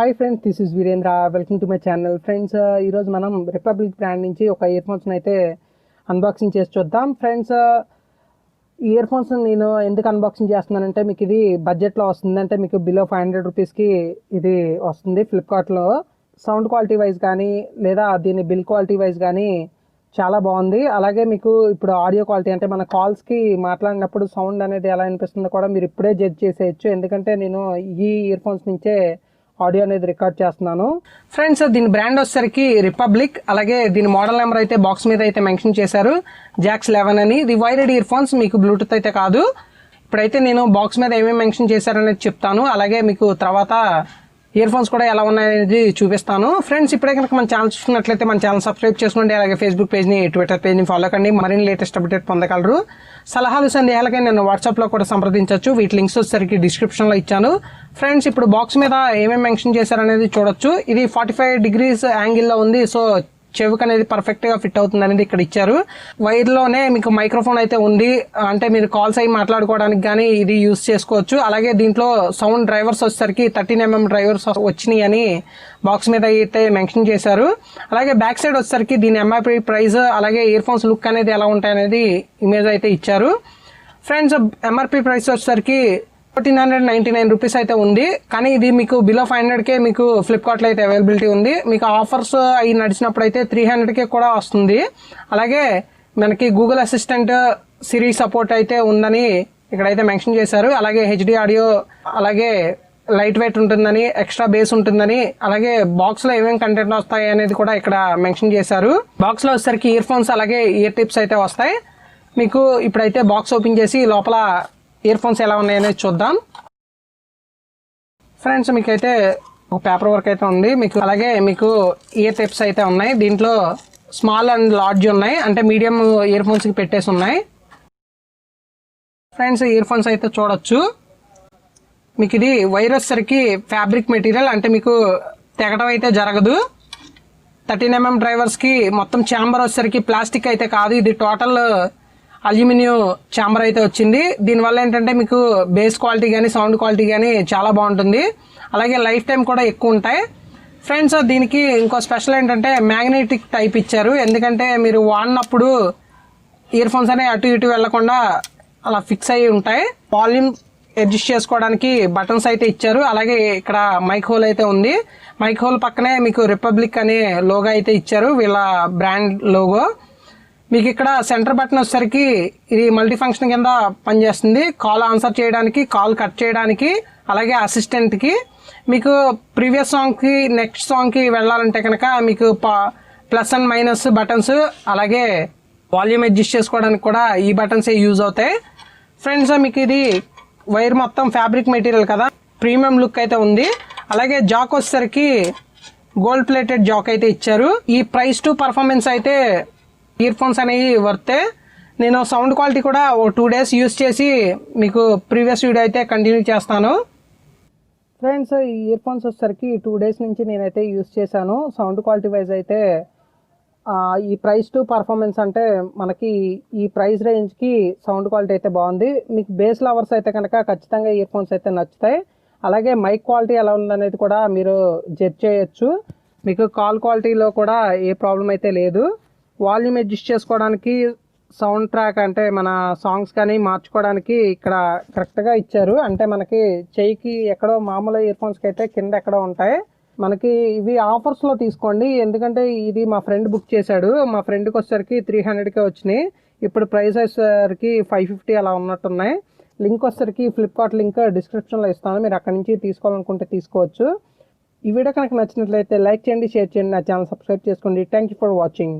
Hi friends, this is Virendra. Welcome to my channel. Friends, ఈరోజు మనం republic brand నుంచి ఒక ఇయర్ ఫోన్స్ని అయితే అన్బాక్సింగ్ చేసి చూద్దాం. ఫ్రెండ్స్, ఈ ఇయర్ ఫోన్స్ నేను ఎందుకు అన్బాక్సింగ్ చేస్తున్నానంటే మీకు ఇది బడ్జెట్లో వస్తుంది. అంటే మీకు బిలో 500 రూపీస్కి ఇది వస్తుంది ఫ్లిప్కార్ట్లో. సౌండ్ క్వాలిటీ వైజ్ కానీ లేదా దీని బిల్ క్వాలిటీ వైజ్ కానీ చాలా బాగుంది. అలాగే మీకు ఇప్పుడు ఆడియో క్వాలిటీ అంటే మన కాల్స్కి మాట్లాడినప్పుడు సౌండ్ అనేది ఎలా అనిపిస్తుందో కూడా మీరు ఇప్పుడే జడ్జ్ చేసేయచ్చు. ఎందుకంటే నేను ఈ ఇయర్ ఫోన్స్ నుంచే ఆడియో అనేది రికార్డ్ చేస్తున్నాను. ఫ్రెండ్స్, దీని బ్రాండ్ వచ్చేసరికి రిపబ్లిక్. అలాగే దీని మోడల్ నెంబర్ అయితే బాక్స్ మీద అయితే మెన్షన్ చేశారు, jaxx 11 అని. ఇది వైర్డ్ ఇయర్ ఫోన్స్, మీకు బ్లూటూత్ అయితే కాదు. ఇప్పుడైతే నేను బాక్స్ మీద ఏమేమి మెన్షన్ చేశారనేది చెప్తాను. అలాగే మీకు తర్వాత ఇయర్ ఫోన్స్ కూడా ఎలా ఉన్నాయనేది చూపిస్తాను. ఫ్రెండ్స్, ఇప్పుడే కనుక మన ఛానల్ చూసుకున్నట్లయితే మన ఛానల్ సబ్స్క్రైబ్ చేసుకోండి. అలాగే ఫేస్బుక్ పేజ్ని, ట్విట్టర్ పేజ్ని ఫాలో కండి. మరిన్ని లేటెస్ట్ అప్డేట్ పొందగలరు. సలహాలు సందేహాలకై నేను వాట్సాప్లో కూడా సంప్రదించవచ్చు. వీటి లింక్స్ వచ్చేసరికి డిస్క్రిప్షన్లో ఇచ్చాను. ఫ్రెండ్స్, ఇప్పుడు బాక్స్ మీద ఏమేమి మెన్షన్ చేశారనేది చూడొచ్చు. ఇది 45 degrees యాంగిల్లో ఉంది. సో చెవికి అనేది పర్ఫెక్ట్గా ఫిట్ అవుతుంది అనేది ఇక్కడ ఇచ్చారు. వైర్లోనే మీకు మైక్రోఫోన్ అయితే ఉంది. అంటే మీరు కాల్స్ అయ్యి మాట్లాడుకోవడానికి కానీ ఇది యూస్ చేసుకోవచ్చు. అలాగే దీంట్లో సౌండ్ డ్రైవర్స్ వచ్చేసరికి 13mm డ్రైవర్స్ వచ్చినాయి అని బాక్స్ మీద అయితే మెన్షన్ చేశారు. అలాగే బ్యాక్ సైడ్ వచ్చేసరికి దీని ఎంఆర్పి ప్రైస్, అలాగే ఇయర్ ఫోన్స్ లుక్ అనేది ఎలా ఉంటాయి అనేది ఇమేజ్ అయితే ఇచ్చారు. ఫ్రెండ్స్, ఎంఆర్పి ప్రైస్ వచ్చేసరికి 1499 రూపీస్ అయితే ఉంది. కానీ ఇది మీకు బిలో 500K మీకు ఫ్లిప్కార్ట్లో అయితే అవైలబిలిటీ ఉంది. మీకు ఆఫర్స్ అవి నడిచినప్పుడు అయితే 300K కూడా వస్తుంది. అలాగే మనకి గూగుల్ అసిస్టెంట్, సిరి సపోర్ట్ అయితే ఉందని ఇక్కడైతే మెన్షన్ చేశారు. అలాగే హెచ్డి ఆడియో, అలాగే లైట్ వెయిట్ ఉంటుందని, ఎక్స్ట్రా బేస్ ఉంటుందని, అలాగే బాక్స్లో ఏమేమి కంటెంట్ వస్తాయి అనేది కూడా ఇక్కడ మెన్షన్ చేశారు. బాక్స్లో వచ్చేసరికి ఇయర్ ఫోన్స్ అలాగే ఇయర్ టిప్స్ అయితే వస్తాయి. మీకు ఇప్పుడైతే బాక్స్ ఓపెన్ చేసి లోపల ఇయర్ ఫోన్స్ ఎలా ఉన్నాయనేది చూద్దాం. ఫ్రెండ్స్, మీకైతే ఒక పేపర్ వర్క్ అయితే ఉంది మీకు. అలాగే మీకు ఇయర్ టిప్స్ అయితే ఉన్నాయి. దీంట్లో స్మాల్ అండ్ లార్జ్ ఉన్నాయి, అంటే మీడియం ఇయర్ ఫోన్స్కి పెట్టేసి ఉన్నాయి. ఫ్రెండ్స్, ఇయర్ ఫోన్స్ అయితే చూడొచ్చు. మీకు ఇది వైర్ వచ్చేసరికి ఫ్యాబ్రిక్ మెటీరియల్, అంటే మీకు తెగడం అయితే జరగదు. 13mm డ్రైవర్స్కి మొత్తం ఛాంబర్ వచ్చేసరికి ప్లాస్టిక్ అయితే కాదు, ఇది టోటల్ అల్యూమినియం ఛాంబర్ అయితే వచ్చింది. దీనివల్ల ఏంటంటే మీకు బేస్ క్వాలిటీ కానీ సౌండ్ క్వాలిటీ కానీ చాలా బాగుంటుంది. అలాగే లైఫ్ టైం కూడా ఎక్కువ ఉంటాయి. ఫ్రెండ్స్, దీనికి ఇంకో స్పెషల్ ఏంటంటే మ్యాగ్నెటిక్ టైప్ ఇచ్చారు. ఎందుకంటే మీరు వాడినప్పుడు ఇయర్ ఫోన్స్ అనేవి అటు ఇటు వెళ్లకుండా అలా ఫిక్స్ అయ్యి ఉంటాయి. వాల్యూమ్ అడ్జస్ట్ చేసుకోవడానికి బటన్స్ అయితే ఇచ్చారు. అలాగే ఇక్కడ మైక్ హోల్ అయితే ఉంది. మైక్ హోల్ పక్కనే మీకు రిపబ్లిక్ అనే లోగో అయితే ఇచ్చారు, వీళ్ళ బ్రాండ్ లోగో. మీకు ఇక్కడ సెంటర్ బటన్ వచ్చేసరికి ఇది మల్టీ ఫంక్షన్ కింద పనిచేస్తుంది. కాల్ ఆన్సర్ చేయడానికి, కాల్ కట్ చేయడానికి, అలాగే అసిస్టెంట్కి. మీకు ప్రీవియస్ సాంగ్కి, నెక్స్ట్ సాంగ్కి వెళ్ళాలంటే కనుక మీకు ప్లస్ అండ్ మైనస్ బటన్స్, అలాగే వాల్యూమ్ అడ్జస్ట్ చేసుకోవడానికి కూడా ఈ బటన్సే యూజ్ అవుతాయి. ఫ్రెండ్స్, మీకు ఇది వైర్ మొత్తం ఫ్యాబ్రిక్ మెటీరియల్ కదా, ప్రీమియం లుక్ అయితే ఉంది. అలాగే జాక్ వచ్చేసరికి గోల్డ్ ప్లేటెడ్ జాక్ అయితే ఇచ్చారు. ఈ ప్రైస్ టు పర్ఫార్మెన్స్ అయితే ఇయర్ ఫోన్స్ అనేవి వర్తే. నేను సౌండ్ క్వాలిటీ కూడా ఓ 2 days యూస్ చేసి మీకు ప్రీవియస్ వీడియో అయితే కంటిన్యూ చేస్తాను. ఫ్రెండ్స్, ఈ ఇయర్ ఫోన్స్ వచ్చేసరికి 2 days నుంచి నేనైతే యూస్ చేశాను. సౌండ్ క్వాలిటీ వైజ్ అయితే ఈ ప్రైస్ టు పర్ఫార్మెన్స్ అంటే మనకి ఈ ప్రైస్ రేంజ్కి సౌండ్ క్వాలిటీ అయితే బాగుంది. మీకు బేస్ లవర్స్ అయితే కనుక ఖచ్చితంగా ఇయర్ ఫోన్స్ అయితే నచ్చుతాయి. అలాగే మైక్ క్వాలిటీ ఎలా ఉందనేది కూడా మీరు జడ్జ్ చేయొచ్చు. మీకు కాల్ క్వాలిటీలో కూడా ఏ ప్రాబ్లం అయితే లేదు. వాల్యూమ్ అడ్జస్ట్ చేసుకోవడానికి, సౌండ్ ట్రాక్ అంటే మన సాంగ్స్ కానీ మార్చుకోవడానికి ఇక్కడ కరెక్ట్గా ఇచ్చారు. అంటే మనకి చెయ్యికి ఎక్కడో మామూలు ఇయర్ ఫోన్స్కి అయితే కింద ఎక్కడో ఉంటాయి. మనకి ఇవి ఆఫర్స్లో తీసుకోండి. ఎందుకంటే ఇది మా ఫ్రెండ్ బుక్ చేశాడు. మా ఫ్రెండ్కి వచ్చేసరికి 300K వచ్చినాయి. ఇప్పుడు ప్రైస్ వచ్చేసరికి 550 అలా ఉన్నట్టున్నాయి. లింక్ వచ్చేసరికి ఫ్లిప్కార్ట్ లింక్ డిస్క్రిప్షన్లో ఇస్తాను, మీరు అక్కడి నుంచి తీసుకోవాలనుకుంటే తీసుకోవచ్చు. ఈ వీడియో కనుక నచ్చినట్లయితే లైక్ చేయండి, షేర్ చేయండి, నా ఛానల్ సబ్స్క్రైబ్ చేసుకోండి. Thank you for watching.